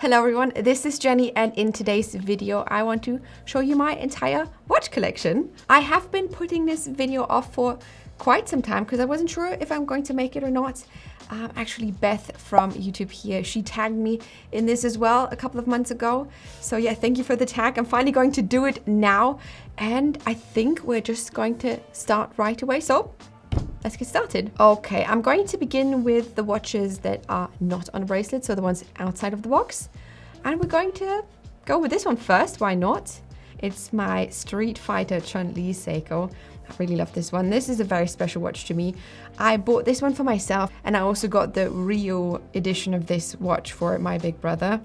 Hello everyone, this is Jenny, and in today's video I want to show you my entire watch collection. I have been putting this video off for quite some time because I wasn't sure if I'm going to make it or not. Actually, Beth from YouTube here, she tagged me in this as well a couple of months ago. So yeah, thank you for the tag. I'm finally going to do it now, and I think we're just going to start right away. So let's get started. Okay, I'm going to begin with the watches that are not on a bracelet, so the ones outside of the box. And we're going to go with this one first, why not? It's my Street Fighter Chun Li Seiko. I really love this one. This is a very special watch to me. I bought this one for myself, and I also got the Rio edition of this watch for my big brother.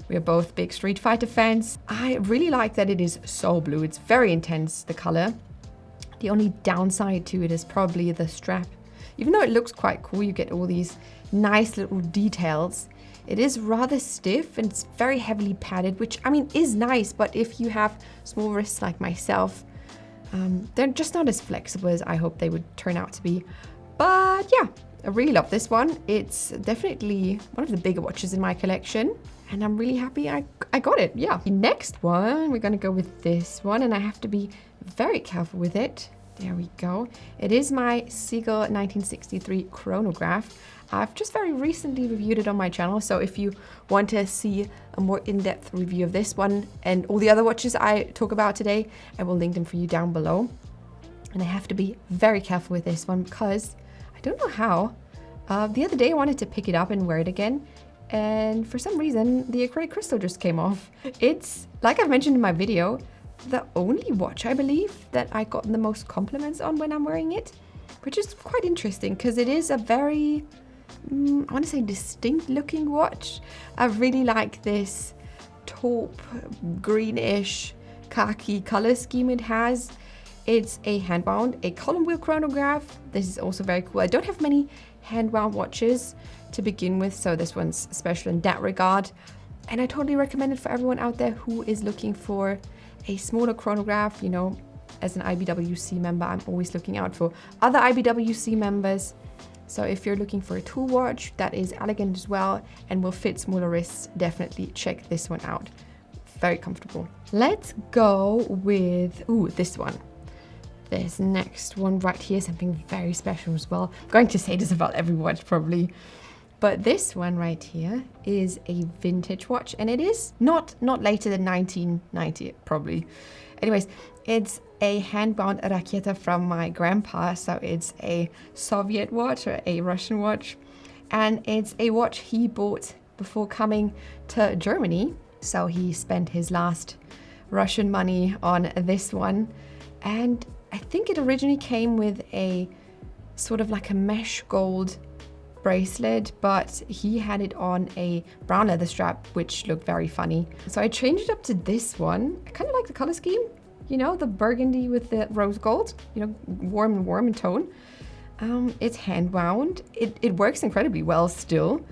We are both big Street Fighter fans. I really like that it is so blue. It's very intense, the color. The only downside to it is probably the strap. Even though it looks quite cool, you get all these nice little details. It is rather stiff and it's very heavily padded, which I mean is nice, but if you have small wrists like myself, they're just not as flexible as I hope they would turn out to be. But yeah, I really love this one. It's definitely one of the bigger watches in my collection, and I'm really happy I got it. Yeah. The next one, we're gonna go with this one, and I have to be very careful with it. There we go. It is my Seagull 1963 Chronograph. I've just very recently reviewed it on my channel, so if you want to see a more in-depth review of this one and all the other watches I talk about today, I will link them for you down below. And I have to be very careful with this one because I don't know how. The other day I wanted to pick it up and wear it again, and for some reason the acrylic crystal just came off. It's, like I've mentioned in my video, the only watch I believe that I got the most compliments on when I'm wearing it, which is quite interesting because it is a very, I want to say distinct looking watch. I really like this taupe, greenish, khaki color scheme it has. It's a hand-wound, a column wheel chronograph. This is also very cool. I don't have many hand-wound watches to begin with, so this one's special in that regard. And I totally recommend it for everyone out there who is looking for a smaller chronograph. You know, as an IBWC member, I'm always looking out for other IBWC members. So if you're looking for a tool watch that is elegant as well and will fit smaller wrists, definitely check this one out. Very comfortable. Let's go with, this one. This next one right here, something very special as well. I'm going to say this about every watch probably, but this one right here is a vintage watch, and it is not later than 1990 probably. Anyways, it's a hand-wound Raketa from my grandpa, so it's a Soviet watch or a Russian watch, and it's a watch he bought before coming to Germany. So he spent his last Russian money on this one, and I think it originally came with a sort of like a mesh gold bracelet, but he had it on a brown leather strap, which looked very funny. So I changed it up to this one. I kind of like the color scheme, you know, the burgundy with the rose gold, you know, warm in tone. It's hand wound. It works incredibly well still.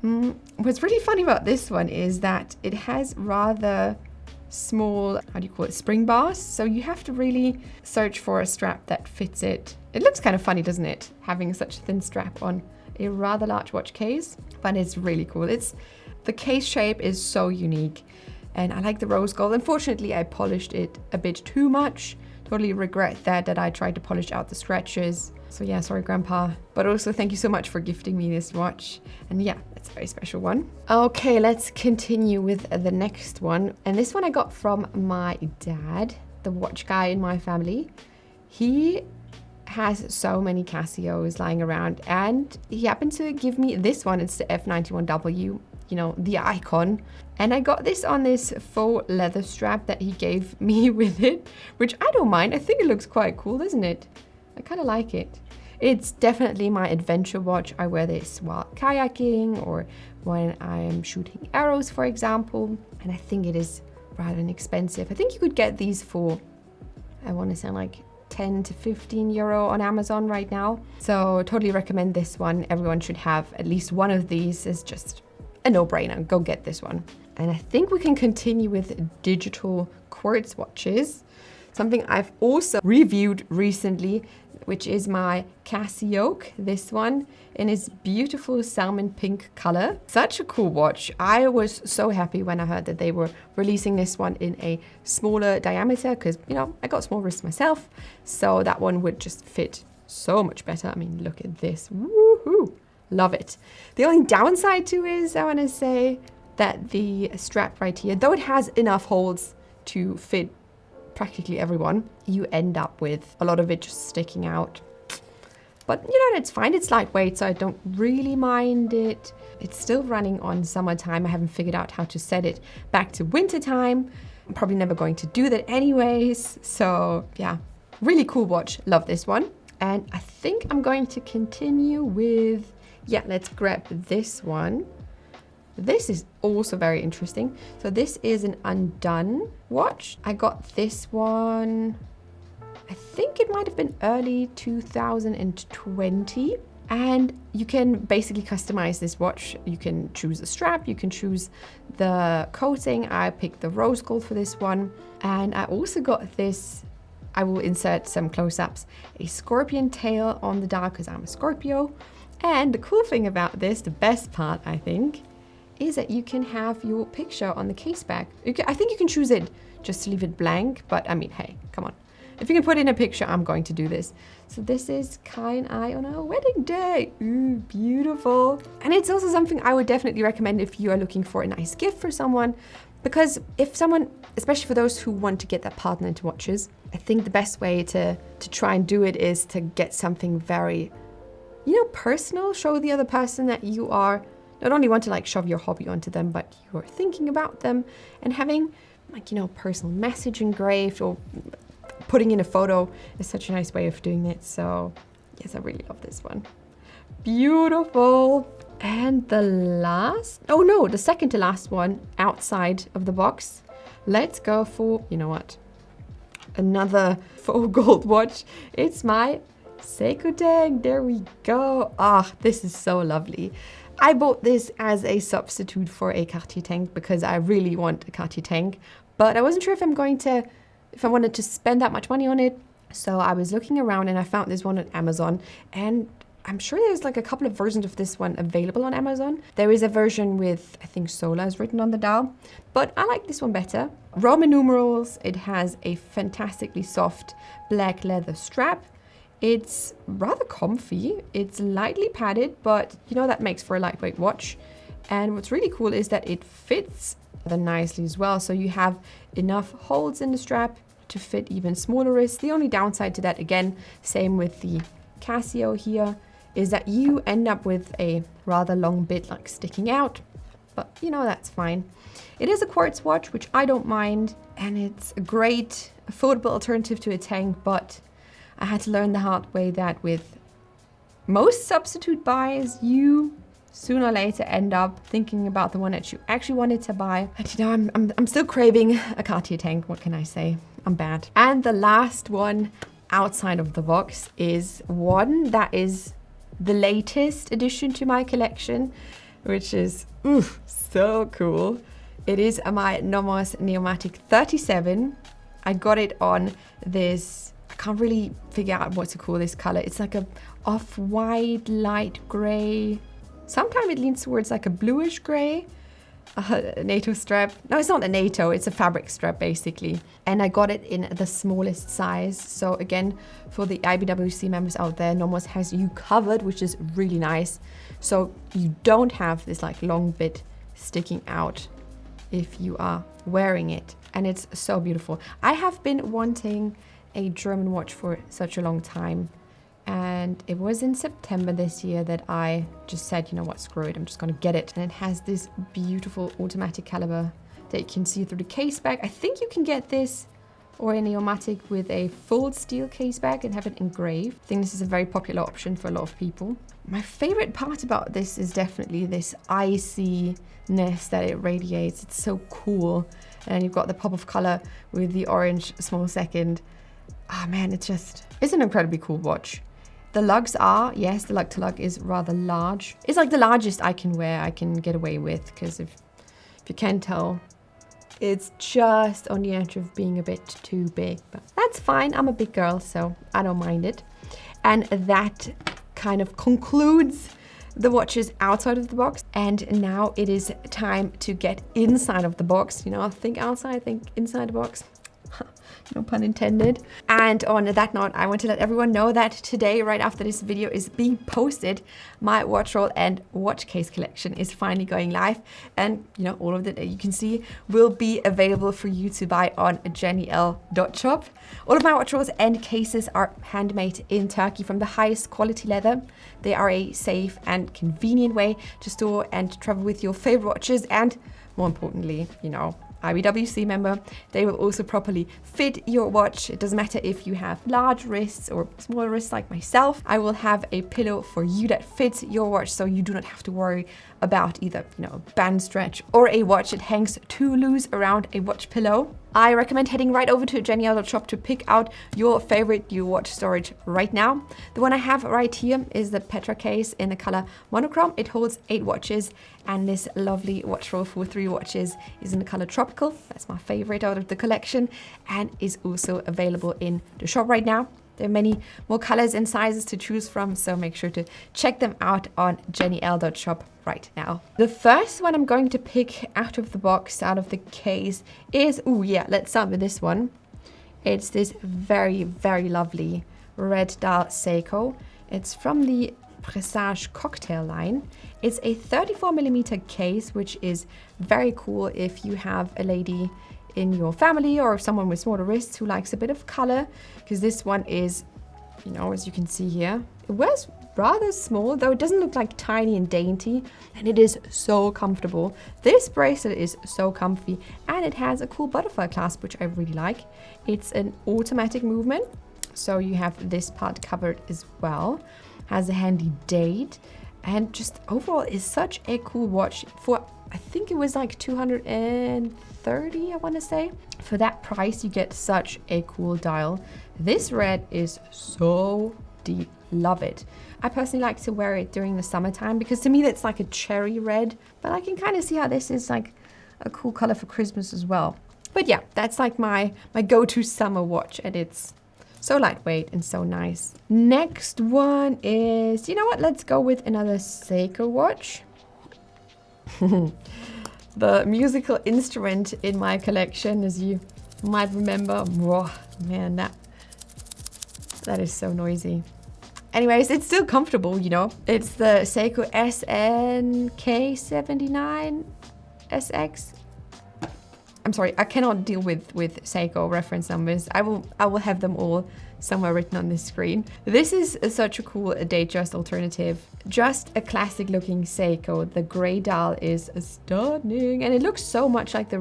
What's really funny about this one is that it has rather small, how do you call it, spring bars, so you have to really search for a strap that fits it. It looks kind of funny, doesn't it, having such a thin strap on a rather large watch case, but it's really cool. The case shape is so unique, and I like the rose gold. Unfortunately, I polished it a bit too much. Totally regret that I tried to polish out the scratches. So yeah, sorry grandpa, but also thank you so much for gifting me this watch. And yeah, it's a very special one. Okay, let's continue with the next one. And this one I got from my dad, the watch guy in my family. He has so many Casios lying around, and he happened to give me this one. It's the F-91W, you know, the icon. And I got this on this faux leather strap that he gave me with it, which I don't mind. I think it looks quite cool, doesn't it? I kind of like it. It's definitely my adventure watch. I wear this while kayaking or when I'm shooting arrows, for example. And I think it is rather inexpensive. I think you could get these for, I want to say like 10 to 15 euro on Amazon right now. So totally recommend this one. Everyone should have at least one of these. It's just a no-brainer. Go get this one. And I think we can continue with digital quartz watches. Something I've also reviewed recently. which is my CasiOak, this one, in its beautiful salmon pink color. Such a cool watch. I was so happy when I heard that they were releasing this one in a smaller diameter because, you know, I got small wrists myself, so that one would just fit so much better. I mean, look at this. Woohoo! Love it. The only downside to it is, I want to say, that the strap right here, though it has enough holes to fit practically everyone, you end up with a lot of it just sticking out. But you know, it's fine. It's lightweight, so I don't really mind it. It's still running on summertime. I haven't figured out how to set it back to wintertime. I'm probably never going to do that anyways. So yeah, really cool watch. Love this one. And I think I'm going to continue with, yeah, let's grab this one. This is also very interesting. So this is an Undone watch. I got this one, I think it might have been early 2020. And you can basically customize this watch. You can choose the strap, you can choose the coating. I picked the rose gold for this one. And I also got this, I will insert some close-ups, a scorpion tail on the dial because I'm a Scorpio. And the cool thing about this, the best part I think, is that you can have your picture on the case back. I think you can choose it just to leave it blank, but I mean, hey, come on. If you can put in a picture, I'm going to do this. So this is Kai and I on our wedding day. Ooh, beautiful. And it's also something I would definitely recommend if you are looking for a nice gift for someone, because if someone, especially for those who want to get their partner into watches, I think the best way to try and do it is to get something very, you know, personal. Show the other person that you are not only want to like shove your hobby onto them, but you're thinking about them, and having like, you know, personal message engraved or putting in a photo is such a nice way of doing it. So yes, I really love this one. Beautiful. And the last, oh no, the second to last one outside of the box. Let's go for, you know what? Another faux gold watch. It's my Seiko Tank. There we go. Ah, this is so lovely. I bought this as a substitute for a Cartier tank because I really want a Cartier tank, but I wasn't sure if I wanted to spend that much money on it. So I was looking around and I found this one on Amazon, and I'm sure there's like a couple of versions of this one available on Amazon. There is a version with, I think, Sola is written on the dial, but I like this one better. Roman numerals. It has a fantastically soft black leather strap. It's rather comfy. It's lightly padded, but you know, that makes for a lightweight watch. And what's really cool is that it fits rather nicely as well. So you have enough holes in the strap to fit even smaller wrists. The only downside to that, again, same with the Casio here, is that you end up with a rather long bit like sticking out, but you know, that's fine. It is a quartz watch, which I don't mind, and it's a great affordable alternative to a tank, but I had to learn the hard way that with most substitute buys, you sooner or later end up thinking about the one that you actually wanted to buy. And you know, I'm still craving a Cartier tank. What can I say? I'm bad. And the last one outside of the box is one that is the latest addition to my collection, which is so cool. It is my Nomos Neomatik 37. I got it on this, I can't really figure out what to call this color. It's like a off-white, light gray. Sometimes it leans towards like a bluish gray. A NATO strap. No, it's not a NATO, it's a fabric strap basically. And I got it in the smallest size. So again, for the IBWC members out there, Nomos has you covered, which is really nice. So you don't have this like long bit sticking out if you are wearing it. And it's so beautiful. I have been wanting a German watch for such a long time. And it was in September this year that I just said, you know what, screw it, I'm just gonna get it. And it has this beautiful automatic caliber that you can see through the case back. I think you can get this or a Neomatik with a full steel case back and have it engraved. I think this is a very popular option for a lot of people. My favorite part about this is definitely this iciness that it radiates. It's so cool. And you've got the pop of color with the orange small second. Ah man, it's an incredibly cool watch. The lugs are, yes, the lug to lug is rather large. It's like the largest I can wear, I can get away with, because if you can tell, it's just on the edge of being a bit too big. But that's fine, I'm a big girl, so I don't mind it. And that kind of concludes the watches outside of the box. And now it is time to get inside of the box. You know, think outside, think inside the box. No pun intended. And on that note, I want to let everyone know that today, right after this video is being posted, my watch roll and watch case collection is finally going live. And you know, all of that you can see will be available for you to buy on jennil.shop. All of my watch rolls and cases are handmade in Turkey from the highest quality leather. They are a safe and convenient way to store and travel with your favorite watches, and more importantly, you know, IBWC member, they will also properly fit your watch. It doesn't matter if you have large wrists or smaller wrists like myself. I will have a pillow for you that fits your watch, so you do not have to worry about either, you know, a band stretch or a watch that hangs too loose around a watch pillow. I recommend heading right over to jennil.shop to pick out your favorite new watch storage right now. The one I have right here is the Petra case in the color monochrome. It holds 8 watches, and this lovely watch roll for 3 watches is in the color tropical. That's my favorite out of the collection, and is also available in the shop right now. There are many more colors and sizes to choose from, so make sure to check them out on jennil.shop right now. The first one I'm going to pick out of the box, out of the case is, oh yeah, let's start with this one. It's this very, very lovely red dial Seiko. It's from the Presage cocktail line. It's a 34mm case, which is very cool if you have a lady in your family or someone with smaller wrists who likes a bit of color, because this one is, you know, as you can see here, it wears rather small, though it doesn't look like tiny and dainty, and it is so comfortable. This bracelet is so comfy, and it has a cool butterfly clasp, which I really like. It's an automatic movement, so you have this part covered as well. Has a handy date, and just overall is such a cool watch. For I think it was like 230, I want to say. For that price, you get such a cool dial. This red is so deep. Love it. I personally like to wear it during the summertime because to me that's like a cherry red, but I can kind of see how this is like a cool color for Christmas as well. But yeah, that's like my go-to summer watch, and it's so lightweight and so nice. Next one is, you know what, let's go with another Seiko watch. The musical instrument in my collection, as you might remember. Whoa, man, that is so noisy. Anyways, it's still comfortable, you know. It's the Seiko SNXS79K. I'm sorry, I cannot deal with Seiko reference numbers. I will have them all somewhere written on this screen. This is such a cool Datejust alternative. Just a classic looking Seiko. The gray dial is stunning, and it looks so much like the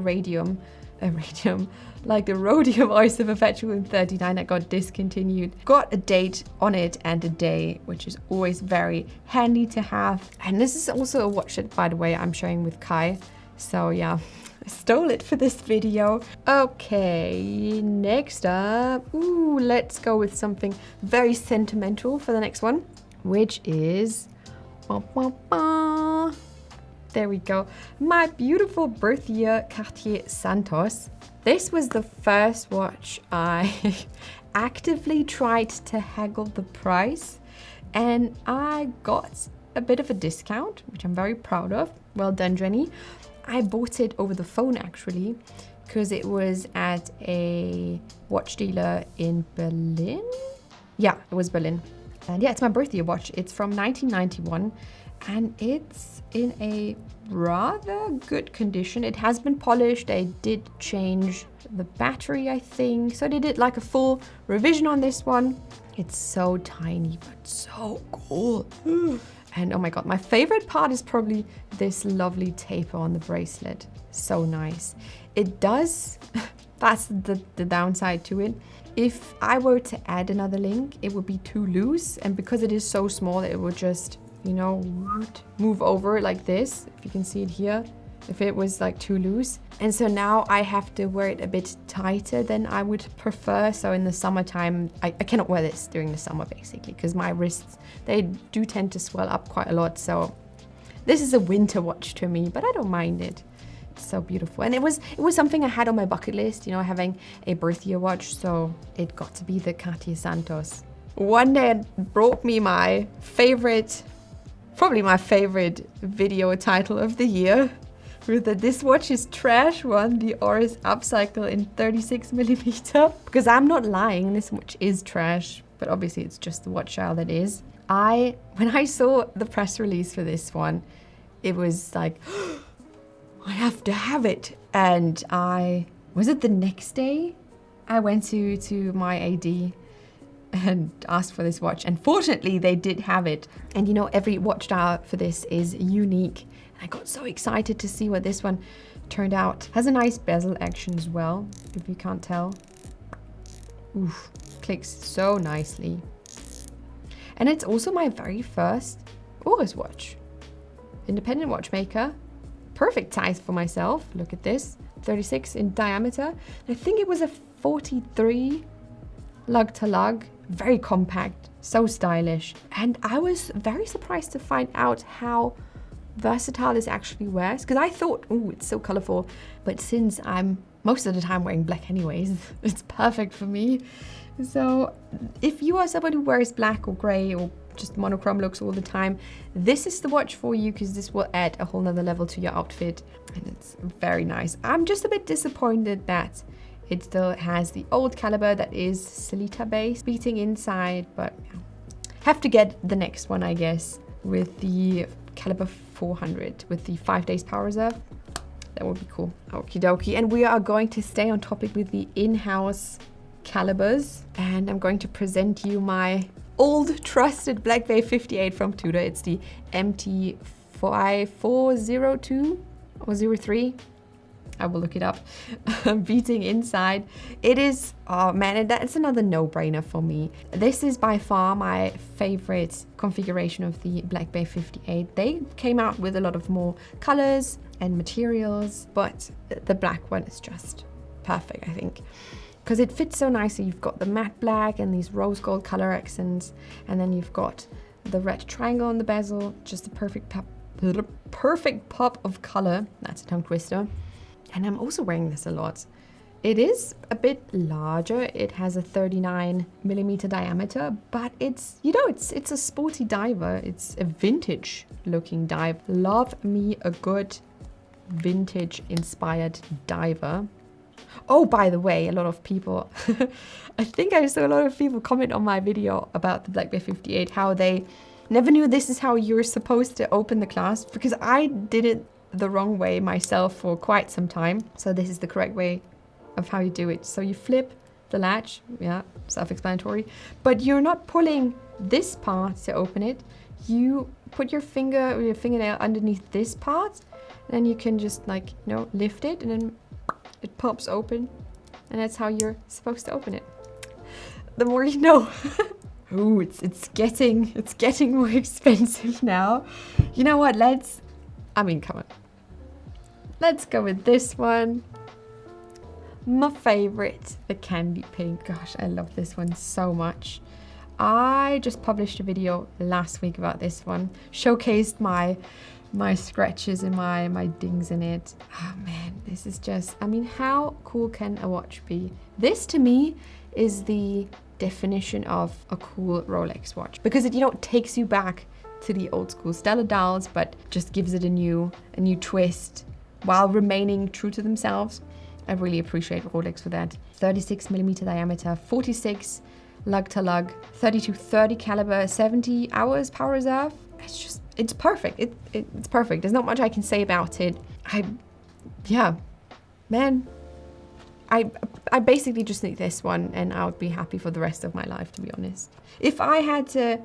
like the rhodium Oyster Perpetual in 39 that got discontinued. Got a date on it and a day, which is always very handy to have. And this is also a watch that, by the way, I'm sharing with Kai. So yeah, I stole it for this video. Okay, next up, ooh, let's go with something very sentimental for the next one, which is, there we go, my beautiful birth year Cartier Santos. This was the first watch I actively tried to haggle the price, and I got a bit of a discount, which I'm very proud of. Well done, Jenny. I bought it over the phone actually, because it was at a watch dealer in Berlin. Yeah, it was Berlin. And yeah, it's my birthday watch. It's from 1991, and it's in a rather good condition. It has been polished. They did change the battery, I think. So they did like a full revision on this one. It's so tiny, but so cool. And oh my god, my favorite part is probably this lovely taper on the bracelet. So nice. It does, that's the downside to it. If I were to add another link, it would be too loose. And because it is so small, it would just, you know, move over like this. If you can see it here, if it was like too loose. And so now I have to wear it a bit tighter than I would prefer. So in the summertime, I cannot wear this during the summer basically, because my wrists, they do tend to swell up quite a lot. So this is a winter watch to me, but I don't mind it. It's so beautiful. And it was something I had on my bucket list, you know, having a birth year watch. So it got to be the Cartier Santos. one day brought me my favorite, probably my favorite video title of the year, with the "This watch is trash" one, the Oris Upcycle in 36mm. Because I'm not lying, this watch is trash, but obviously it's just the watch style that is. When I saw the press release for this one, it was like, I have to have it. And was it the next day? I went to my AD and asked for this watch, and fortunately they did have it. And you know, every watch style for this is unique. I got so excited to see what this one turned out. Has a nice bezel action as well, if you can't tell. Oof, clicks so nicely. And it's also my very first Oris watch. Independent watchmaker. Perfect size for myself. Look at this, 36 in diameter. I think it was a 43 lug to lug. Very compact, so stylish. And I was very surprised to find out how versatile this actually wears, because I thought, oh, it's so colorful, but since I'm most of the time wearing black anyways, it's perfect for me. So if you are someone who wears black or gray or just monochrome looks all the time, this is the watch for you, because this will add a whole nother level to your outfit, and it's very nice. I'm just a bit disappointed that it still has the old caliber that is Celita based beating inside, but yeah. Have to get the next one, I guess, with the caliber 400 with the 5 days power reserve. That would be cool. Okie dokie. And we are going to stay on topic with the in-house calibers, and I'm going to present you my old trusted Black Bay 58 from Tudor. It's the MT5402 or 03. I will look it up. Beating inside. It is, oh man, that's another no-brainer for me. This is by far my favorite configuration of the Black Bay 58. They came out with a lot of more colors and materials, but the black one is just perfect, I think, because it fits so nicely. You've got the matte black and these rose gold color accents, and then you've got the red triangle on the bezel, just the perfect pop of color. That's a tongue twister. And I'm also wearing this a lot. It is a bit larger. It has a 39mm diameter, but it's, you know, it's a sporty diver. It's a vintage looking dive. Love me a good vintage inspired diver. Oh, by the way, a lot of people, I think I saw a lot of people comment on my video about the Black Bay 58, how they never knew this is how you're supposed to open the clasp, because I did it the wrong way myself for quite some time. So this is the correct way of how you do it. So you flip the latch, yeah, self-explanatory, but you're not pulling this part to open it. You put your finger or your fingernail underneath this part, and then you can just, like, you know, lift it, and then it pops open, and that's how you're supposed to open it. The more you know. Ooh, it's getting more expensive now. You know what? Come on. Let's go with this one. My favorite, the candy pink. Gosh, I love this one so much. I just published a video last week about this one. Showcased my scratches and my dings in it. Oh man, this is just, I mean, how cool can a watch be? This to me is the definition of a cool Rolex watch, because it, you know, takes you back to the old school stellar dials, but just gives it a new twist while remaining true to themselves. I really appreciate Rolex for that. 36mm diameter, 46 lug to lug, 3230 caliber, 70 hours power reserve. It's perfect. It's perfect. There's not much I can say about it. Yeah, man. I basically just need this one, and I would be happy for the rest of my life, to be honest. If I had to,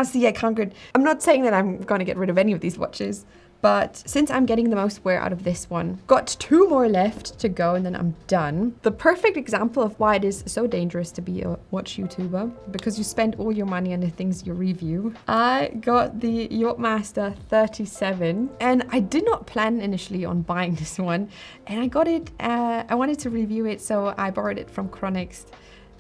see, I conquered. I'm not saying that I'm going to get rid of any of these watches, but since I'm getting the most wear out of this one, got 2 more left to go, and then I'm done. The perfect example of why it is so dangerous to be a watch YouTuber, because you spend all your money on the things you review. I got the Yacht-Master 37, and I did not plan initially on buying this one, and I got it, I wanted to review it, so I borrowed it from Chrono.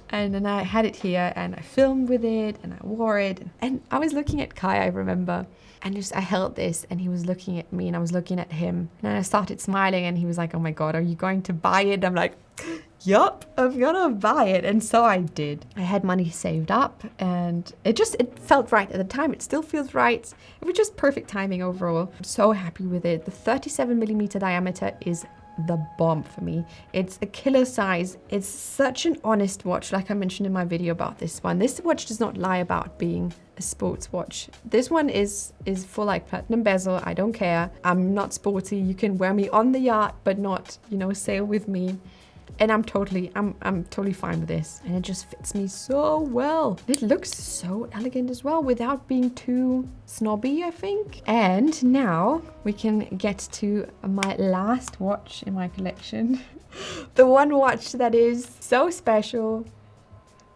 And then I had it here, and I filmed with it, and I wore it, and I was looking at Kai, I remember, and I held this, and he was looking at me, and I was looking at him, and then I started smiling, and he was like, "Oh my God, are you going to buy it?" I'm like, yup, I'm gonna buy it. And so I did. I had money saved up and it felt right at the time. It still feels right. It was just perfect timing overall. I'm so happy with it. The 37mm diameter is the bomb for me. It's a killer size. It's such an honest watch, like I mentioned in my video about this one. This watch does not lie about being a sports watch. This one is full like platinum bezel. I don't care. I'm not sporty. You can wear me on the yacht, but not, you know, sail with me. And I'm totally fine with this. And it just fits me so well. It looks so elegant as well without being too snobby, I think. And now we can get to my last watch in my collection. The one watch that is so special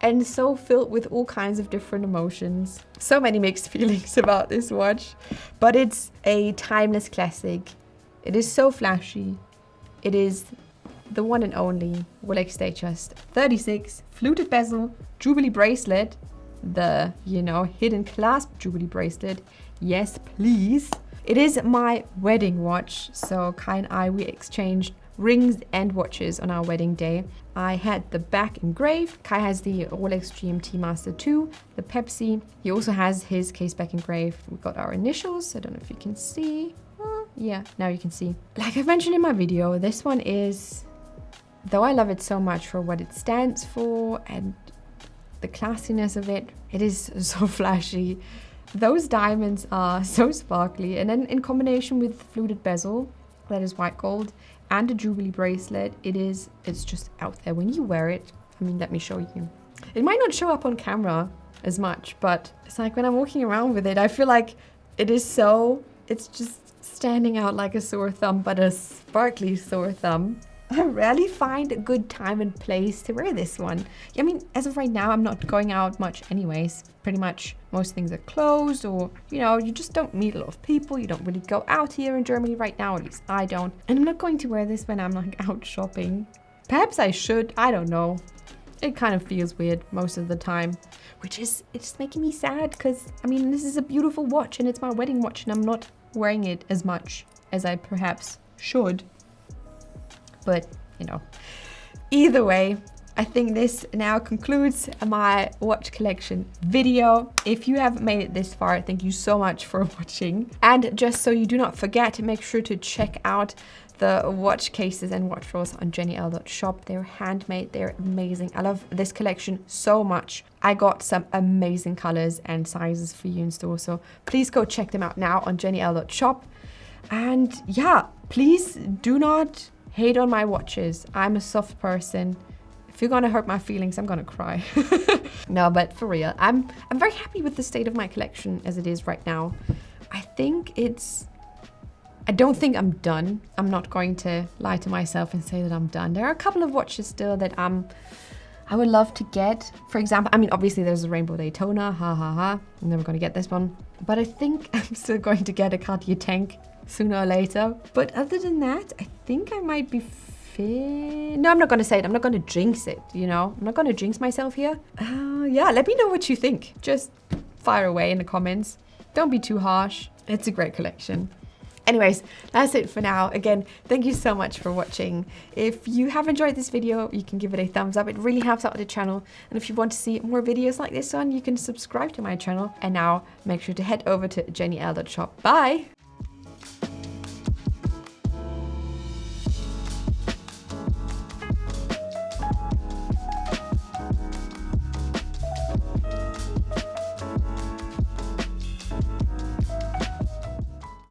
and so filled with all kinds of different emotions. So many mixed feelings about this watch. But it's a timeless classic. It is so flashy. It is the one and only Rolex Datejust 36 fluted bezel Jubilee bracelet, the, you know, hidden clasp Jubilee bracelet. Yes, please. It is my wedding watch. So Kai and I, we exchanged rings and watches on our wedding day. I had the back engraved. Kai has the Rolex Yacht-Master 2, the Pepsi. He also has his case back engraved. We got our initials. I don't know if you can see. Yeah, now you can see. Like I've mentioned in my video, this one is, though I love it so much for what it stands for and the classiness of it, it is so flashy. Those diamonds are so sparkly, and then in combination with fluted bezel, that is white gold, and a Jubilee bracelet, it's just out there when you wear it. I mean, let me show you. It might not show up on camera as much, but it's like when I'm walking around with it, I feel like it's just standing out like a sore thumb, but a sparkly sore thumb. I rarely find a good time and place to wear this one. I mean, as of right now, I'm not going out much anyways. Pretty much most things are closed, or, you know, you just don't meet a lot of people. You don't really go out here in Germany right now, at least I don't. And I'm not going to wear this when I'm like out shopping. Perhaps I should, I don't know. It kind of feels weird most of the time, it's making me sad because, I mean, this is a beautiful watch and it's my wedding watch and I'm not wearing it as much as I perhaps should. But, you know, either way, I think this now concludes my watch collection video. If you have made it this far, thank you so much for watching. And just so you do not forget, make sure to check out the watch cases and watch rolls on JenniL.shop. They're handmade, they're amazing. I love this collection so much. I got some amazing colors and sizes for you in store, so please go check them out now on JenniL.shop. And yeah, please do not hate on my watches. I'm a soft person. If you're gonna hurt my feelings, I'm gonna cry. No, but for real, I'm very happy with the state of my collection as it is right now. I don't think I'm done. I'm not going to lie to myself and say that I'm done. There are a couple of watches still that I would love to get. For example, I mean, obviously there's a Rainbow Daytona, I'm never gonna get this one. But I think I'm still going to get a Cartier tank sooner or later. But other than that, I think I might be no, I'm not going to say it. I'm not going to jinx it, you know? I'm not going to jinx myself here. Yeah, let me know what you think. Just fire away in the comments. Don't be too harsh. It's a great collection. Anyways, that's it for now. Again, thank you so much for watching. If you have enjoyed this video, you can give it a thumbs up. It really helps out the channel. And if you want to see more videos like this one, you can subscribe to my channel. And now make sure to head over to JenniL.shop. Bye!